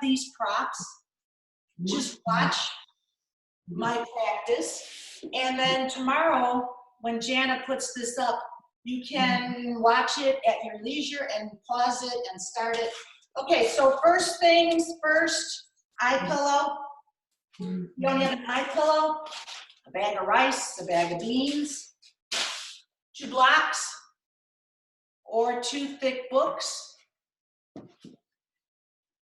these props, just watch my practice. And then tomorrow, when Jana puts this up, you can watch it at your leisure and pause it and start it. Okay, so first things first, eye pillow. You don't have an eye pillow, a bag of rice, a bag of beans, 2 blocks, or 2 thick books,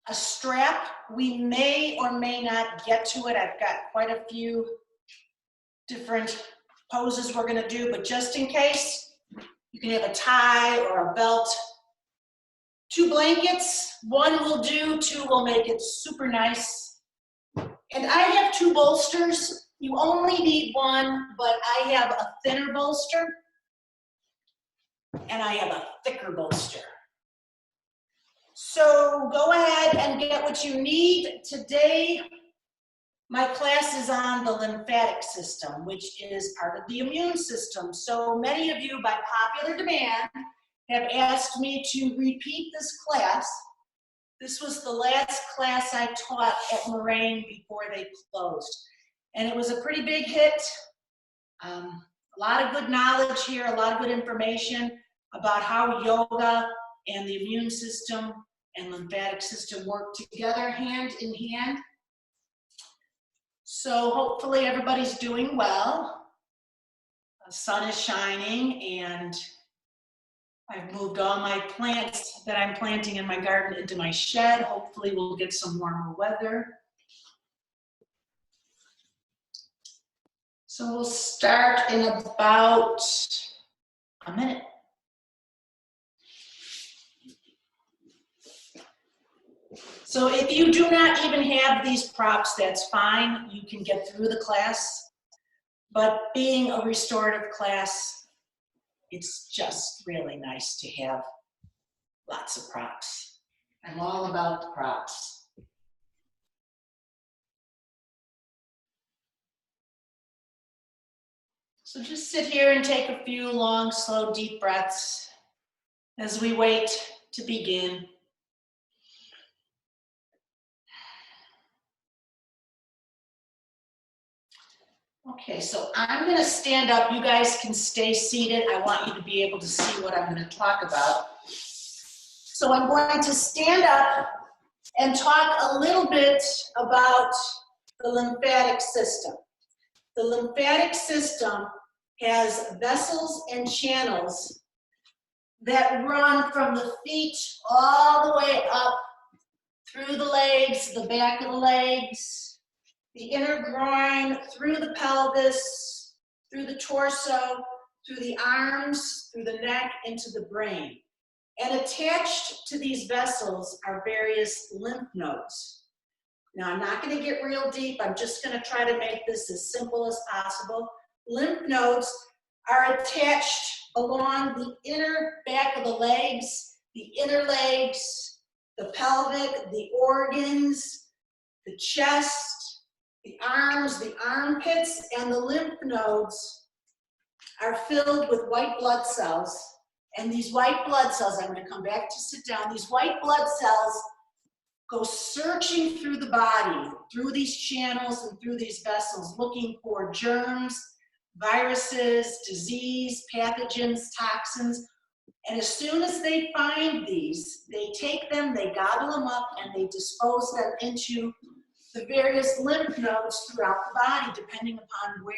a strap. We may or may not get to it. I've got quite a few different poses we're going to do, but just in case, you can have a tie or a belt. 2 blankets, 1 will do, 2 will make it super nice. And I have 2 bolsters. You only need 1, but I have a thinner bolster and I have a thicker bolster. So go ahead and get what you need. Today, my class is on the lymphatic system, which is part of the immune system. So many of you, by popular demand, have asked me to repeat this class. This was the last class I taught at Moraine before they closed. And it was a pretty big hit. A lot of good knowledge here, a lot of good information about how yoga and the immune system and lymphatic system work together hand in hand. So hopefully everybody's doing well. The sun is shining and I've moved all my plants that I'm planting in my garden into my shed. Hopefully we'll get some warmer weather. So we'll start in about a minute. So if you do not even have these props, that's fine. You can get through the class. But being a restorative class, it's just really nice to have lots of props. I'm all about the props. So just sit here and take a few long, slow, deep breaths as we wait to begin. Okay, so I'm going to stand up. You guys can stay seated. I want you to be able to see what I'm going to talk about. So I'm going to stand up and talk a little bit about the lymphatic system. The lymphatic system has vessels and channels that run from the feet all the way up through the legs, the back of the legs, the inner groin, through the pelvis, through the torso, through the arms, through the neck, into the brain. And attached to these vessels are various lymph nodes. Now, I'm not going to get real deep. I'm just going to try to make this as simple as possible. Lymph nodes are attached along the inner back of the legs, the inner legs, the pelvic, the organs, the chest, the arms, the armpits, and the lymph nodes are filled with white blood cells. And these white blood cells, I'm going to come back to sit down, these white blood cells go searching through the body, through these channels and through these vessels, looking for germs, viruses, disease, pathogens, toxins. And as soon as they find these, they take them, they gobble them up, and they dispose them into the various lymph nodes throughout the body, depending upon where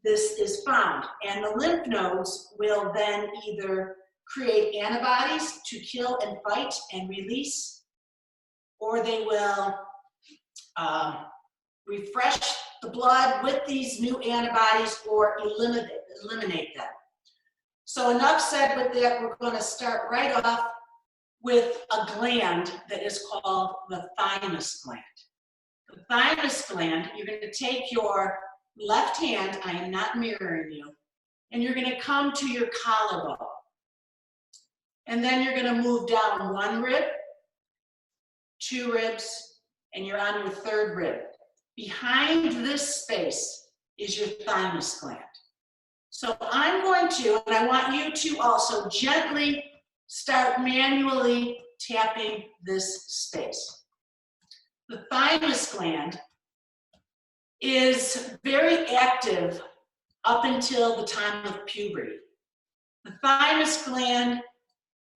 this is found. And the lymph nodes will then either create antibodies to kill and fight and release, or they will refresh the blood with these new antibodies or eliminate them. So enough said with that. We're going to start right off with a gland that is called the thymus gland. The thymus gland, you're going to take your left hand, I am not mirroring you, and you're going to come to your collarbone. And then you're going to move down 1 rib, 2 ribs, and you're on your 3rd rib. Behind this space is your thymus gland. So I'm going to, and I want you to also gently start manually tapping this space. The thymus gland is very active up until the time of puberty. The thymus gland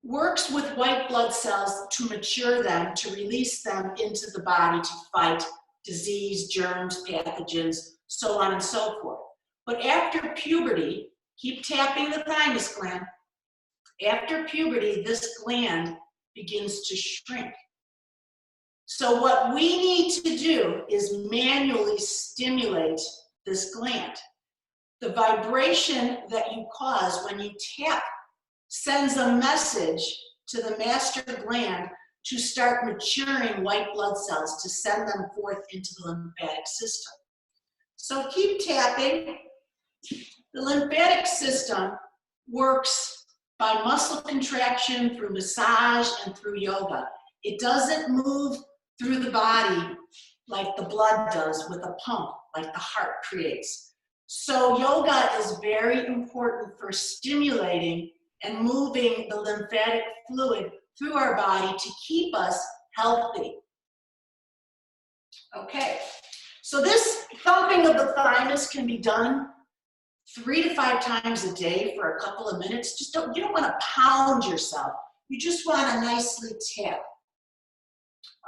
works with white blood cells to mature them, to release them into the body to fight disease, germs, pathogens, so on and so forth. But after puberty, keep tapping the thymus gland. After puberty, this gland begins to shrink. So what we need to do is manually stimulate this gland. The vibration that you cause when you tap sends a message to the master gland to start maturing white blood cells, to send them forth into the lymphatic system. So keep tapping. The lymphatic system works by muscle contraction, through massage, and through yoga. It doesn't move through the body like the blood does with a pump, like the heart creates. So yoga is very important for stimulating and moving the lymphatic fluid through our body to keep us healthy. Okay, so this thumping of the thymus can be done 3 to 5 times a day for a couple of minutes. You don't want to pound yourself. You just want to nicely tap.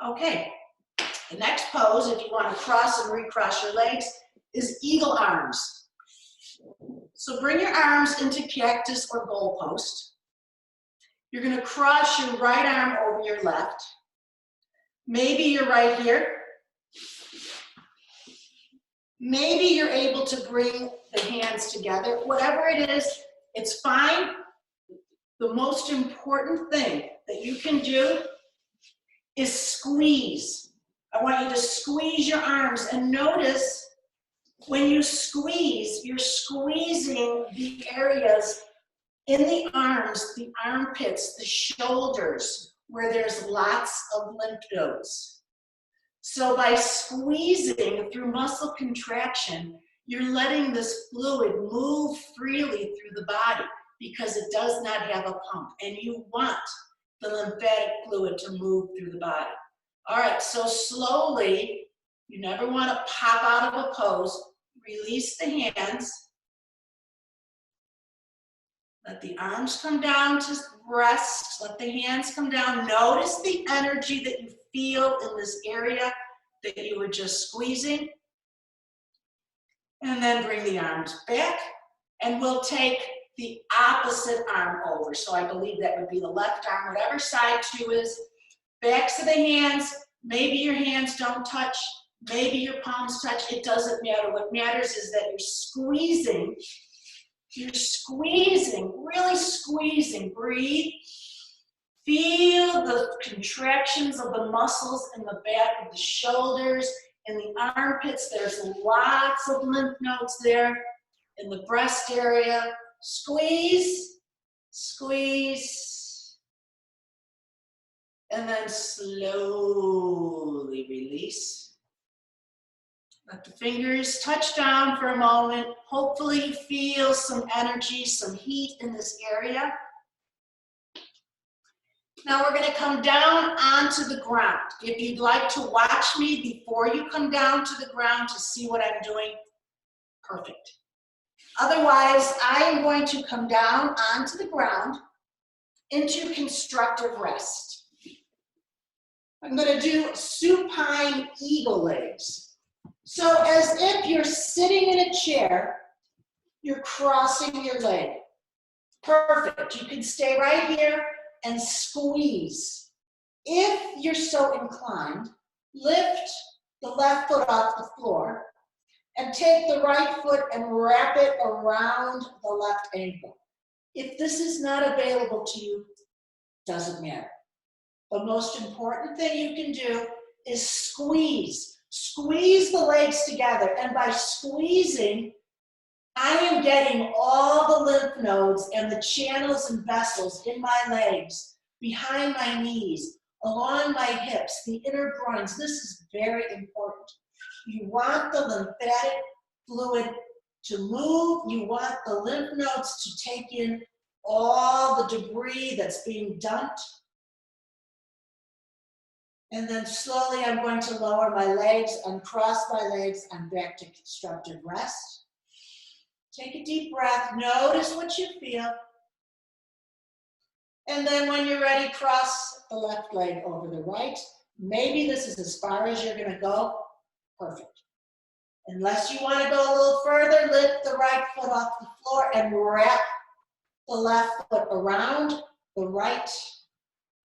Okay, the next pose, if you want to cross and recross your legs, is eagle arms. So bring your arms into cactus or goalpost. You're going to cross your right arm over your left. Maybe you're right here. Maybe you're able to bring the hands together. Whatever it is, it's fine. The most important thing that you can do is squeeze. I want you to squeeze your arms, and notice when you squeeze, you're squeezing the areas in the arms, the armpits, the shoulders, where there's lots of lymph nodes. So by squeezing through muscle contraction, you're letting this fluid move freely through the body because it does not have a pump, and you want the lymphatic fluid to move through the body. All right, so slowly, you never want to pop out of a pose. Release the hands. Let the arms come down to rest. Let the hands come down. Notice the energy that you feel in this area that you were just squeezing. And then bring the arms back. And we'll take the opposite arm over. So I believe that would be the left arm, whatever side 2 is. Backs of the hands. Maybe your hands don't touch. Maybe your palms touch. It doesn't matter. What matters is that you're squeezing. You're squeezing, really squeezing. Breathe. Feel the contractions of the muscles in the back of the shoulders, in the armpits. There's lots of lymph nodes there. In the breast area. Squeeze, squeeze. And then slowly release. Let the fingers touch down for a moment. Hopefully you feel some energy, some heat in this area. Now we're going to come down onto the ground. If you'd like to watch me before you come down to the ground to see what I'm doing, perfect. Otherwise, I am going to come down onto the ground into constructive rest. I'm going to do supine eagle legs. So as if you're sitting in a chair, you're crossing your leg. Perfect. You can stay right here and squeeze. If you're so inclined, lift the left foot off the floor and take the right foot and wrap it around the left ankle. If this is not available to you, doesn't matter. The most important thing you can do is squeeze. Squeeze the legs together, and by squeezing, I am getting all the lymph nodes and the channels and vessels in my legs, behind my knees, along my hips, the inner groins. This is very important. You want the lymphatic fluid to move. You want the lymph nodes to take in all the debris that's being dumped. And then slowly I'm going to lower my legs, uncross my legs, and back to constructive rest. Take a deep breath, notice what you feel. And then when you're ready, cross the left leg over the right. Maybe this is as far as you're gonna go, perfect. Unless you wanna go a little further, lift the right foot off the floor and wrap the left foot around the right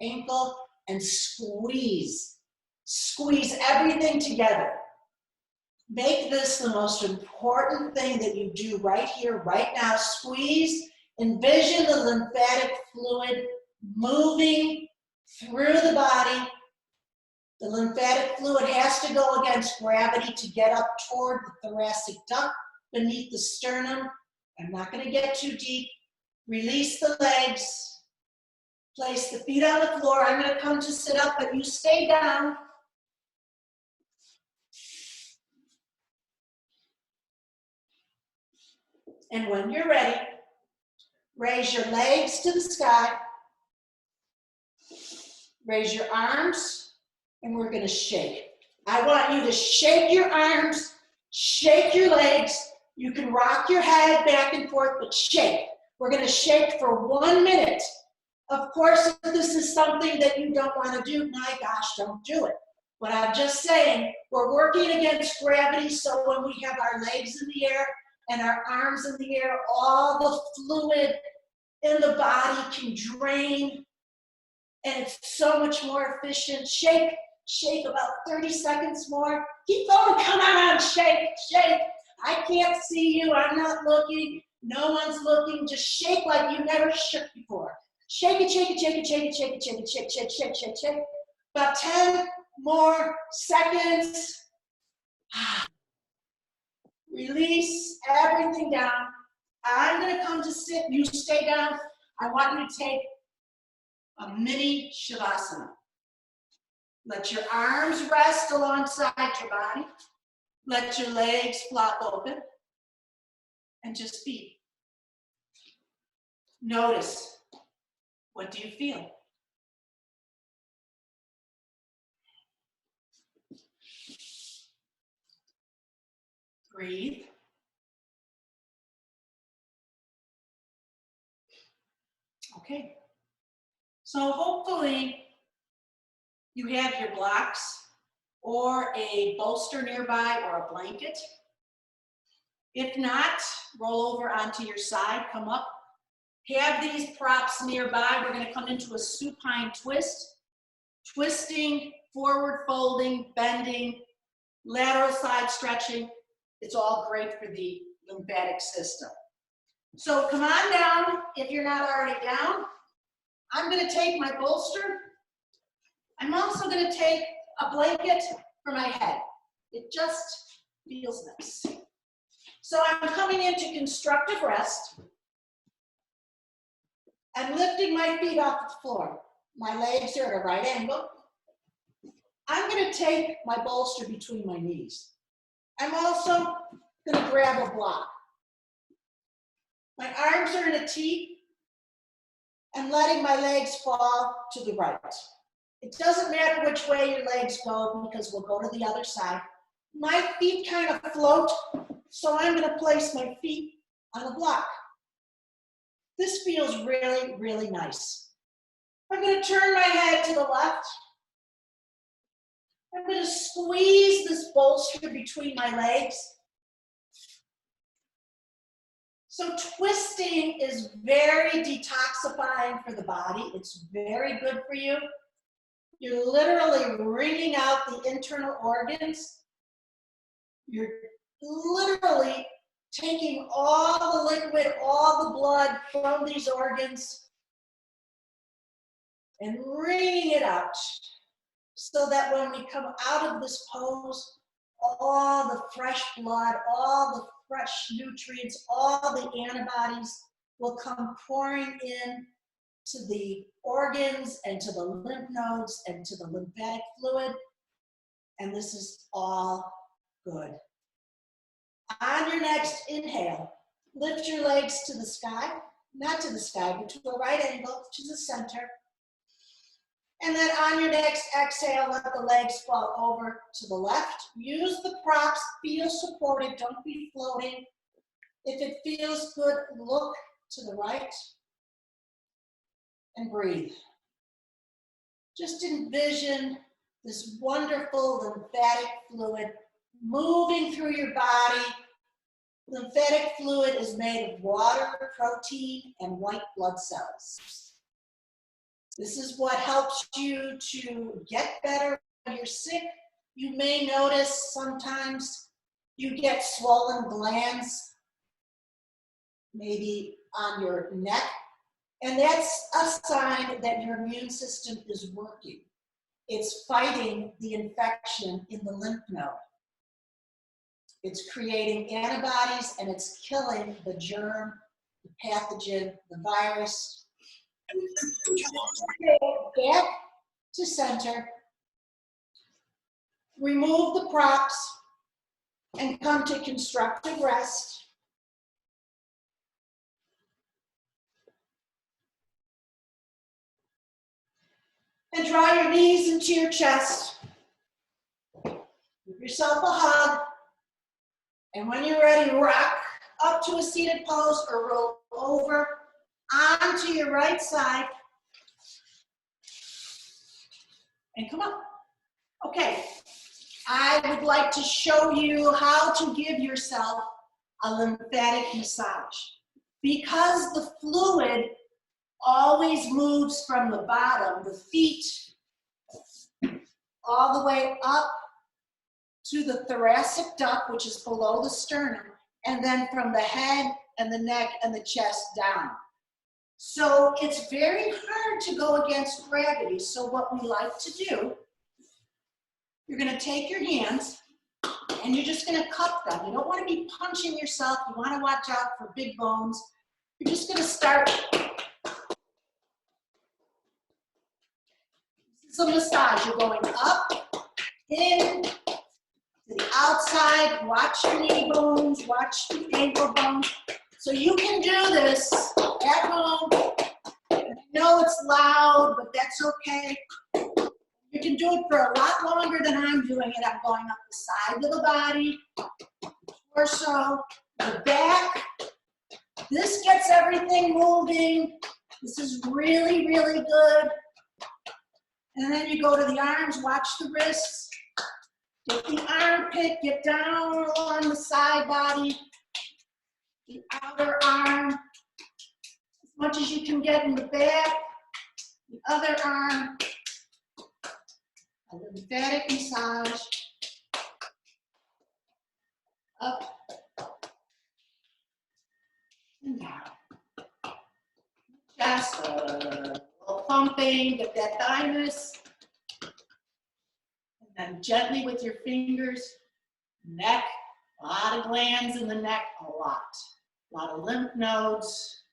ankle and squeeze. Squeeze everything together. Make this the most important thing that you do right here, right now. Squeeze. Envision the lymphatic fluid moving through the body. The lymphatic fluid has to go against gravity to get up toward the thoracic duct beneath the sternum. I'm not going to get too deep. Release the legs. Place the feet on the floor. I'm going to come to sit up, but you stay down. And when you're ready, raise your legs to the sky. Raise your arms, and we're going to shake. I want you to shake your arms, shake your legs. You can rock your head back and forth, but shake. We're going to shake for 1 minute. Of course, if this is something that you don't want to do, my gosh, don't do it. But I'm just saying, we're working against gravity, so when we have our legs in the air and our arms in the air, all the fluid in the body can drain, and it's so much more efficient. Shake, shake about 30 seconds more. Keep going, come on, shake, shake. I can't see you, I'm not looking, no one's looking. Just shake like you never shook before. Shake it, shake it, shake it, shake it, shake it, shake it, shake, shake, shake, shake, shake. About 10 more seconds. Release everything down. I'm gonna come to sit, you stay down. I want you to take a mini Shavasana. Let your arms rest alongside your body. Let your legs flop open. And just be. Notice, what do you feel? Breathe. Okay. So hopefully you have your blocks or a bolster nearby or a blanket. If not, roll over onto your side, come up. Have these props nearby. We're going to come into a supine twist. Twisting, forward folding, bending, lateral side stretching. It's all great for the lymphatic system. So come on down if you're not already down. I'm going to take my bolster. I'm also going to take a blanket for my head. It just feels nice. So I'm coming into constructive rest. I'm lifting my feet off the floor. My legs are at a right angle. I'm going to take my bolster between my knees. I'm also going to grab a block. My arms are in a T. I'm letting my legs fall to the right. It doesn't matter which way your legs go because we'll go to the other side. My feet kind of float, so I'm going to place my feet on the block. This feels really, really nice. I'm going to turn my head to the left. I'm going to squeeze this bolster between my legs. So twisting is very detoxifying for the body. It's very good for you. You're literally wringing out the internal organs. You're literally taking all the liquid, all the blood from these organs and wringing it out so that when we come out of this pose, all the fresh blood, all the fresh nutrients, all the antibodies will come pouring in to the organs and to the lymph nodes and to the lymphatic fluid. And this is all good. On your next inhale, lift your legs to the sky, not to the sky, but to a right angle, to the center. And then on your next exhale, let the legs fall over to the left. Use the props, feel supported, don't be floating. If it feels good, look to the right and breathe. Just envision this wonderful lymphatic fluid moving through your body. Lymphatic fluid is made of water, protein, and white blood cells. This is what helps you to get better when you're sick. You may notice sometimes you get swollen glands, maybe on your neck, and that's a sign that your immune system is working. It's fighting the infection in the lymph node. It's creating antibodies and it's killing the germ, the pathogen, the virus. Back to center. Remove the props and come to constructive rest. And draw your knees into your chest. Give yourself a hug. And when you're ready, rock up to a seated pose or roll over onto your right side. And come up. Okay, I would like to show you how to give yourself a lymphatic massage. Because the fluid always moves from the bottom, the feet, all the way up to the thoracic duct, which is below the sternum, and then from the head and the neck and the chest down. So it's very hard to go against gravity. So what we like to do, you're gonna take your hands and you're just gonna cup them. You don't wanna be punching yourself. You wanna watch out for big bones. You're just gonna start. This is a massage. You're going up, in, to the outside. Watch your knee bones, watch the ankle bones. So you can do this at home. I know it's loud, but that's okay. You can do it for a lot longer than I'm doing it. I'm going up the side of the body, torso, the back. This gets everything moving. This is really, really good. And then you go to the arms, watch the wrists. Get the armpit, get down along the side body. The outer arm, as much as you can get in the back. The other arm. A lymphatic massage. Up and down. Just a little pumping, get that thymus. And then gently with your fingers, neck, a lot of glands in the neck, a lot of lymph nodes,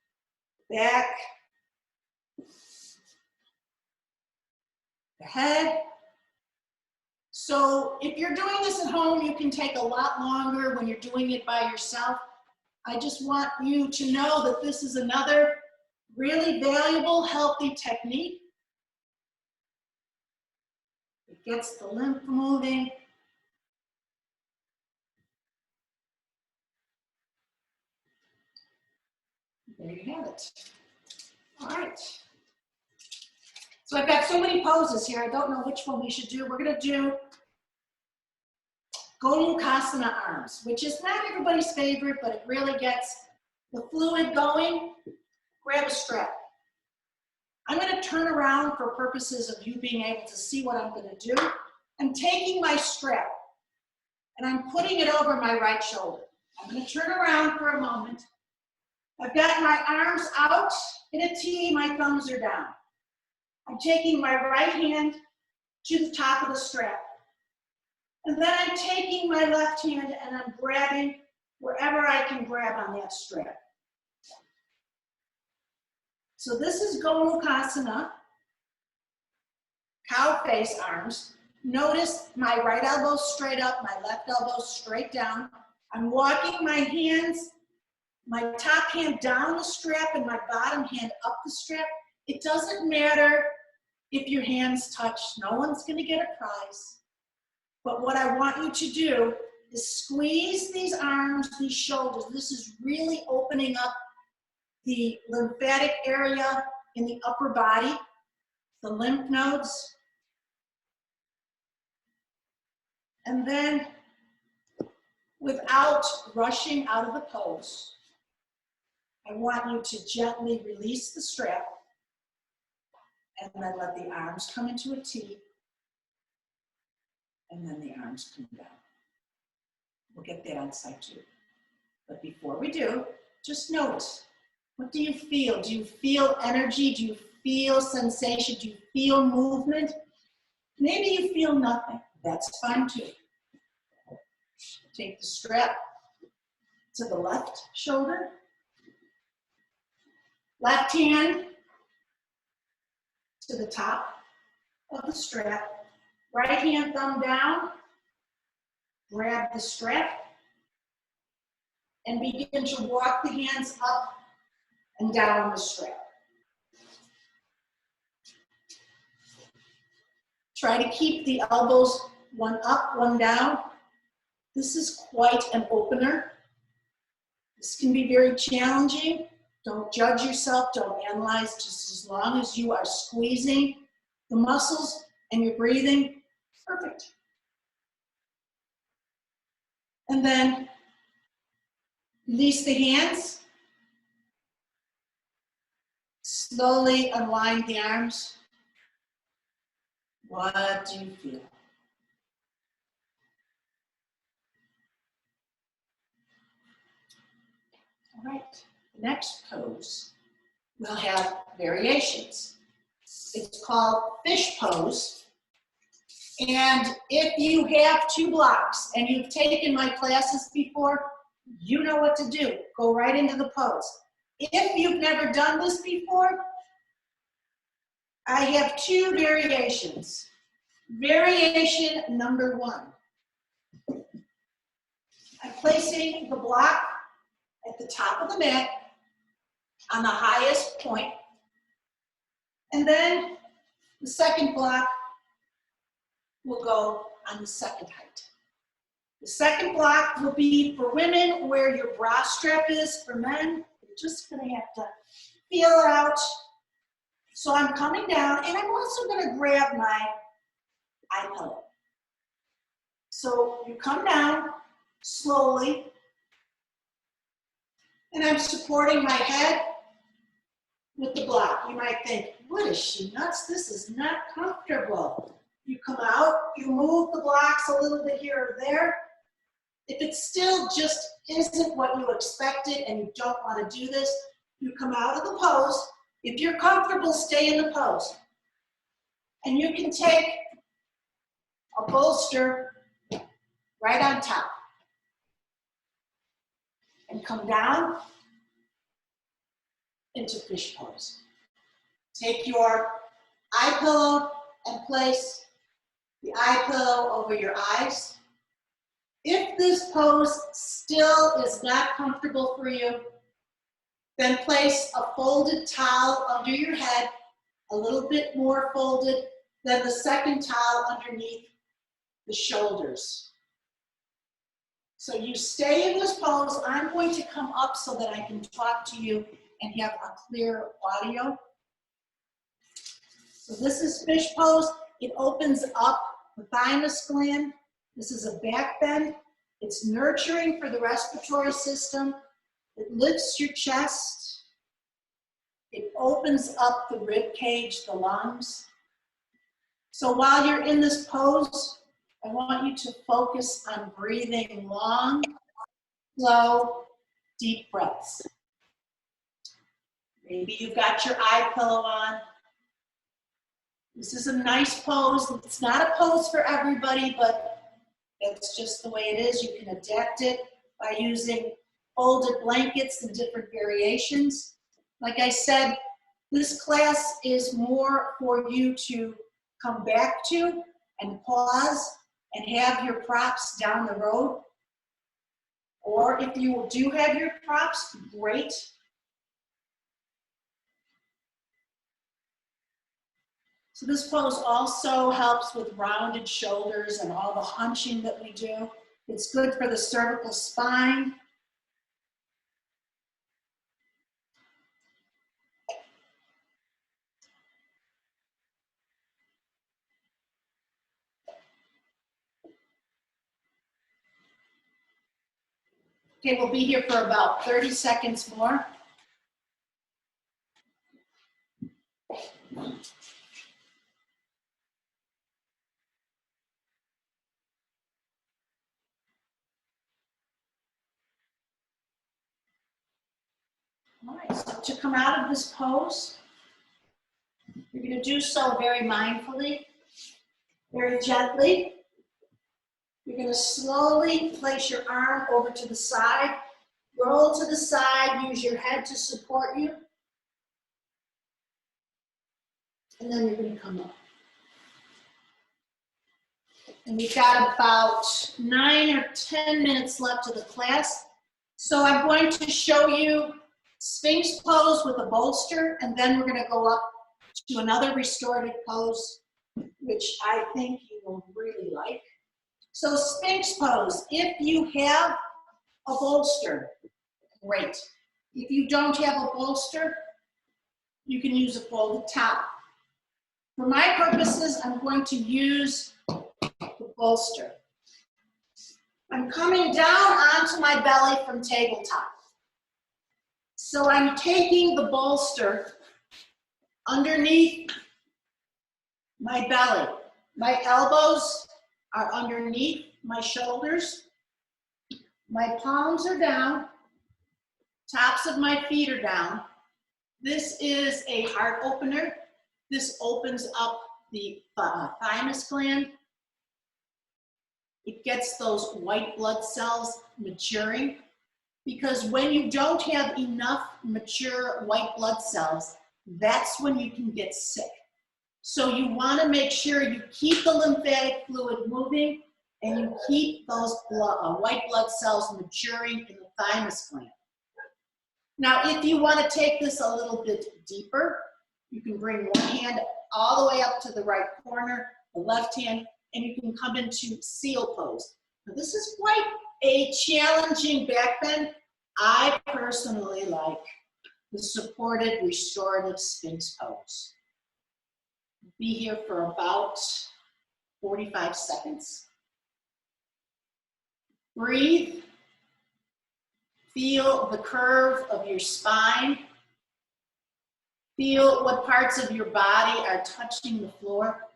back, the head. So if you're doing this at home, you can take a lot longer when you're doing it by yourself. I just want you to know that this is another really valuable, healthy technique. It gets the lymph moving. There you have it. All right. So I've got so many poses here. I don't know which one we should do. We're going to do Gomukhasana arms, which is not everybody's favorite, but it really gets the fluid going. Grab a strap. I'm going to turn around for purposes of you being able to see what I'm going to do. I'm taking my strap and I'm putting it over my right shoulder. I'm going to turn around for a moment. I've got my arms out in a T, my thumbs are down. I'm taking my right hand to the top of the strap. And then I'm taking my left hand and I'm grabbing wherever I can grab on that strap. So this is Gomukhasana, cow face arms. Notice my right elbow straight up, my left elbow straight down. I'm walking my hands, my top hand down the strap and my bottom hand up the strap. It doesn't matter if your hands touch. No one's gonna get a prize. But what I want you to do is squeeze these arms, these shoulders. This is really opening up the lymphatic area in the upper body, the lymph nodes. And then, without rushing out of the pose, I want you to gently release the strap and then let the arms come into a T, and then the arms come down. We'll get that on side too. But before we do, just notice, what do you feel? Do you feel energy? Do you feel sensation? Do you feel movement? Maybe you feel nothing. That's fine too. Take the strap to the left shoulder. Left hand to the top of the strap. Right hand thumb down. Grab the strap and begin to walk the hands up and down the strap. Try to keep the elbows one up, one down. This is quite an opener. This can be very challenging. Don't judge yourself, don't analyze, just as long as you are squeezing the muscles and you're breathing, perfect. And then release the hands. Slowly unwind the arms. What do you feel? All right, the next pose will have variations. It's called fish pose. And if you have 2 blocks and you've taken my classes before, you know what to do. Go right into the pose. If you've never done this before, I have 2 variations. Variation number 1. I'm placing the block at the top of the mat on the highest point. And then the second block will go on the second height. The second block will be for women where your bra strap is. For men, you're just gonna have to feel it out. So I'm coming down and I'm also gonna grab my eye pillow. So you come down slowly and I'm supporting my head with the block. You might think, what is she nuts? This is not comfortable. You come out, you move the blocks a little bit here or there. If it still just isn't what you expected and you don't want to do this, you come out of the pose. If you're comfortable, stay in the pose. And you can take a bolster right on top and come down into fish pose. Take your eye pillow and place the eye pillow over your eyes. If this pose still is not comfortable for you, then place a folded towel under your head, a little bit more folded than the second towel underneath the shoulders. So you stay in this pose. I'm going to come up so that I can talk to you and have a clear audio. So this is fish pose. It opens up the thymus gland. This is a back bend. It's nurturing for the respiratory system. It lifts your chest. It opens up the rib cage, the lungs. So while you're in this pose, I want you to focus on breathing long, slow, deep breaths. Maybe you've got your eye pillow on. This is a nice pose. It's not a pose for everybody, but that's just the way it is. You can adapt it by using folded blankets and different variations. Like I said, this class is more for you to come back to and pause and have your props down the road. Or if you do have your props, great. So this pose also helps with rounded shoulders and all the hunching that we do. It's good for the cervical spine. Okay, we'll be here for about 30 seconds more. All right, so to come out of this pose, you're going to do so very mindfully, very gently. You're going to slowly place your arm over to the side, roll to the side, use your head to support you, and then you're going to come up. And we've got about 9 or 10 minutes left of the class. So I'm going to show you Sphinx pose with a bolster, and then we're going to go up to another restorative pose, which I think you will really like. So Sphinx pose, if you have a bolster, great. If you don't have a bolster, you can use a folded towel. For my purposes, I'm going to use the bolster. I'm coming down onto my belly from tabletop. So I'm taking the bolster underneath my belly. My elbows are underneath my shoulders. My palms are down. Tops of my feet are down. This is a heart opener. This opens up the thymus gland. It gets those white blood cells maturing, because when you don't have enough mature white blood cells, that's when you can get sick. So you want to make sure you keep the lymphatic fluid moving and you keep those white blood cells maturing in the thymus gland. Now, if you want to take this a little bit deeper, you can bring one hand all the way up to the right corner, the left hand, and you can come into seal pose. Now, this is quite a challenging back bend. I personally like the supported restorative Sphinx pose. Be here for about 45 seconds. Breathe. Feel the curve of your spine. Feel what parts of your body are touching the floor.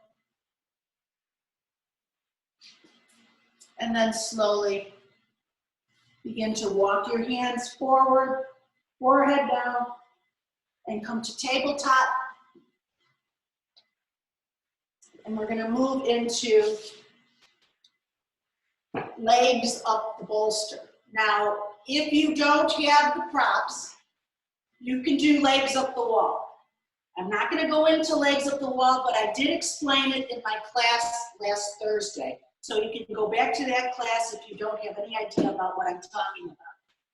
And then slowly begin to walk your hands forward, forehead down, and come to tabletop. And we're going to move into legs up the bolster. Now, if you don't have the props, you can do legs up the wall. I'm not going to go into legs up the wall, but I did explain it in my class last Thursday. So you can go back to that class if you don't have any idea about what I'm talking about.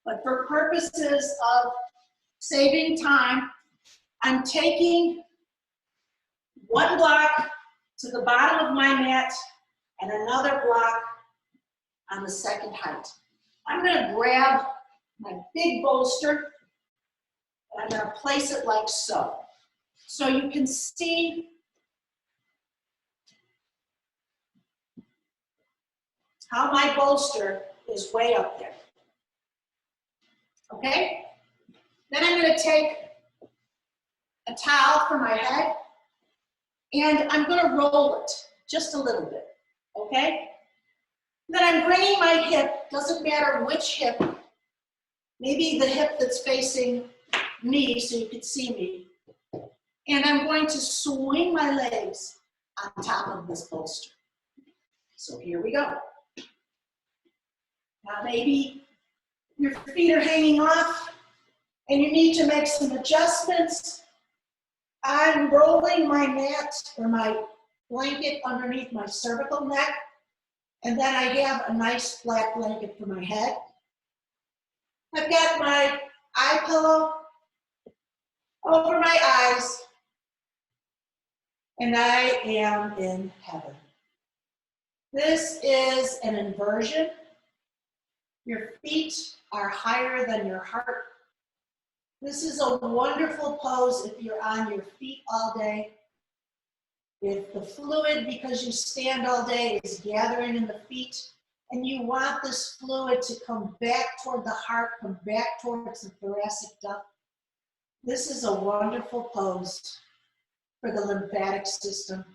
But for purposes of saving time, I'm taking one block to the bottom of my mat and another block on the second height. I'm going to grab my big bolster and I'm going to place it like so. So you can see how my bolster is way up there. Okay? Then I'm going to take a towel for my head and I'm going to roll it just a little bit. Okay? Then I'm bringing my hip, doesn't matter which hip, maybe the hip that's facing me so you can see me. And I'm going to swing my legs on top of this bolster. So here we go. Now maybe your feet are hanging off and you need to make some adjustments. I'm rolling my mat or my blanket underneath my cervical neck, and then I have a nice flat blanket for my head. I've got my eye pillow over my eyes, and I am in heaven. This is an inversion. Your feet are higher than your heart. This is a wonderful pose if you're on your feet all day. If the fluid, because you stand all day, is gathering in the feet, and you want this fluid to come back toward the heart, come back towards the thoracic duct, this is a wonderful pose for the lymphatic system.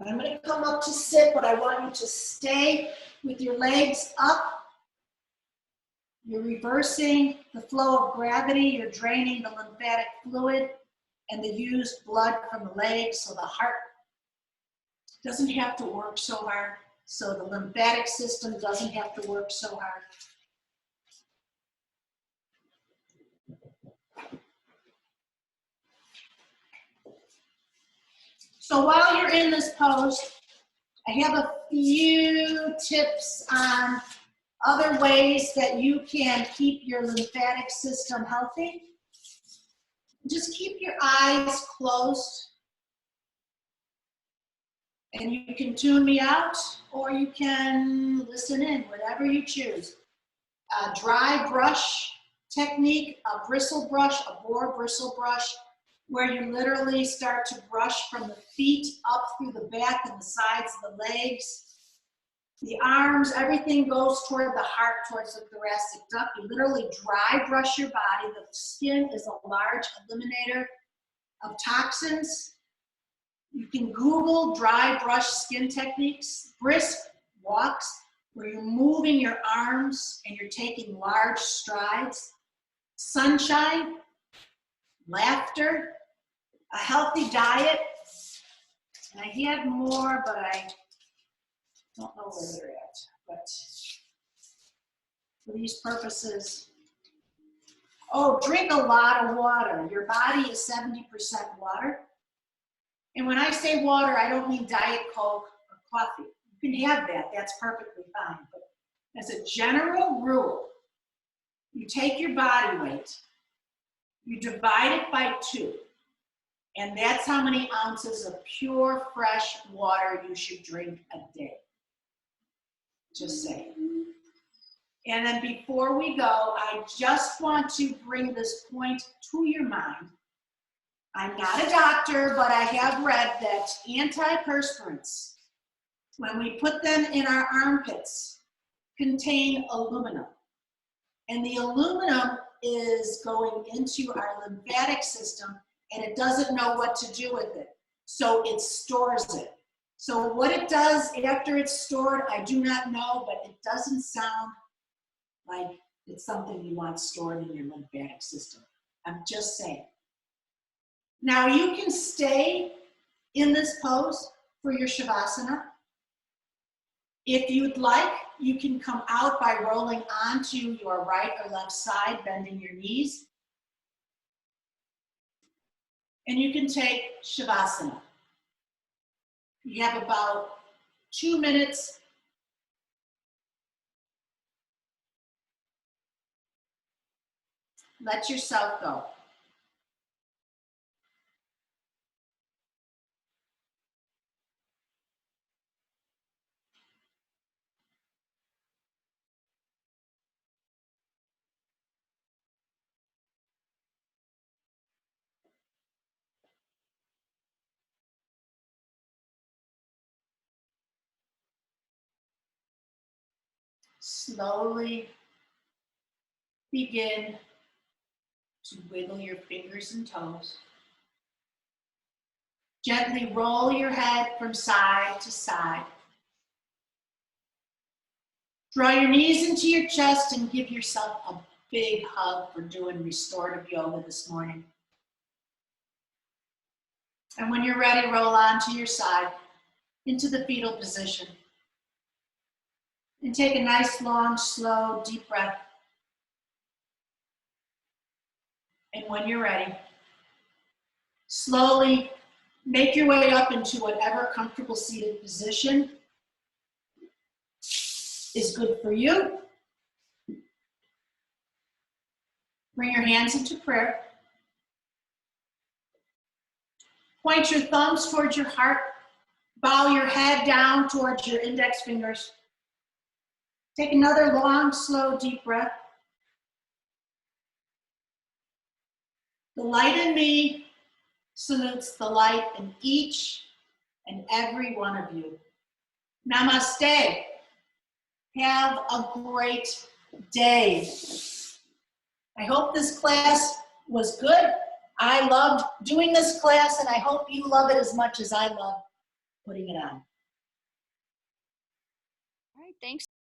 I'm going to come up to sit, but I want you to stay with your legs up. You're reversing the flow of gravity. You're draining the lymphatic fluid and the used blood from the legs, so the heart doesn't have to work so hard, so the lymphatic system doesn't have to work so hard. So while you're in this pose, I have a few tips on other ways that you can keep your lymphatic system healthy. Just keep your eyes closed, and you can tune me out or you can listen in, whatever you choose. A dry brush technique, a bristle brush, a boar bristle brush, where you literally start to brush from the feet up through the back and the sides of the legs. The arms, everything goes toward the heart, towards the thoracic duct. You literally dry brush your body. The skin is a large eliminator of toxins. You can Google dry brush skin techniques, brisk walks, where you're moving your arms and you're taking large strides, sunshine, laughter, a healthy diet. And I had more, but I don't know where they're at. But for these purposes, oh, drink a lot of water. Your body is 70% water. And when I say water, I don't mean Diet Coke or coffee. You can have that, that's perfectly fine. But as a general rule, you take your body weight, you divide it by 2, and that's how many ounces of pure, fresh water you should drink a day. Just saying. And then before we go, I just want to bring this point to your mind. I'm not a doctor, but I have read that antiperspirants, when we put them in our armpits, contain aluminum. And the aluminum is going into our lymphatic system, and it doesn't know what to do with it. So it stores it. So what it does after it's stored, I do not know, but it doesn't sound like it's something you want stored in your lymphatic system. I'm just saying. Now you can stay in this pose for your Shavasana. If you'd like, you can come out by rolling onto your right or left side, bending your knees. And you can take Shavasana. You have about 2 minutes. Let yourself go. Slowly begin to wiggle your fingers and toes. Gently roll your head from side to side. Draw your knees into your chest and give yourself a big hug for doing restorative yoga this morning. And when you're ready, roll onto your side into the fetal position. And take a nice, long, slow, deep breath. And when you're ready, slowly make your way up into whatever comfortable seated position is good for you. Bring your hands into prayer. Point your thumbs towards your heart. Bow your head down towards your index fingers. Take another long, slow, deep breath. The light in me salutes the light in each and every one of you. Namaste. Have a great day. I hope this class was good. I loved doing this class, and I hope you love it as much as I love putting it on.